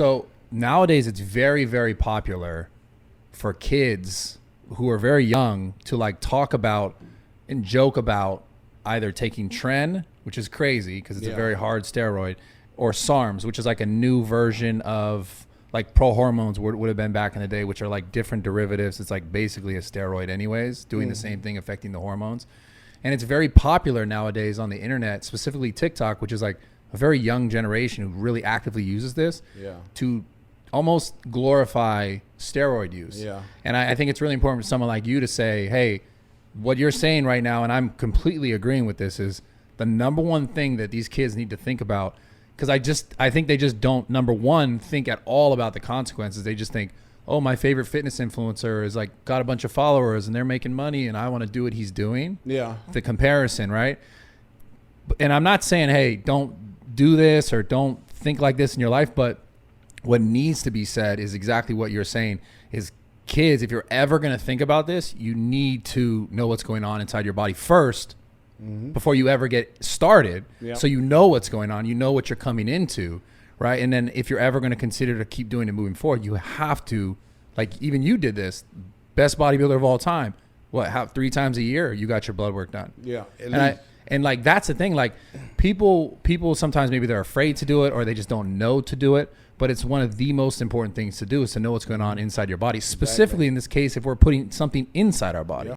So nowadays it's very, very popular for kids who are very young to like talk about and joke about either taking tren, which is crazy because it's a very hard steroid, or SARMs, which is like a new version of like pro hormones would have been back in the day, which are like different derivatives. It's like basically a steroid anyways, doing the same thing, affecting the hormones. And it's very popular nowadays on the internet, specifically TikTok, which is like a very young generation who really actively uses this to almost glorify steroid use. And I think it's really important for someone like you to say, hey, what you're saying right now, and I'm completely agreeing with this, is the number one thing that these kids need to think about. Because I think they just don't, number one, think at all about the consequences. They just think, oh, my favorite fitness influencer is like got a bunch of followers and they're making money and I want to do what he's doing. The comparison, right? And I'm not saying, hey, don't do this or don't think like this in your life, but what needs to be said is exactly what you're saying is, kids, if you're ever going to think about this, you need to know what's going on inside your body first before you ever get started. So you know what's going on, you know what you're coming into, right? And then if you're ever going to consider to keep doing it moving forward, you have to, like even you did this, best bodybuilder of all time, how 3 times a year you got your blood work done. And like that's the thing, like people sometimes maybe they're afraid to do it or they just don't know to do it, but it's one of the most important things to do is to know what's going on inside your body, specifically in this case if we're putting something inside our body.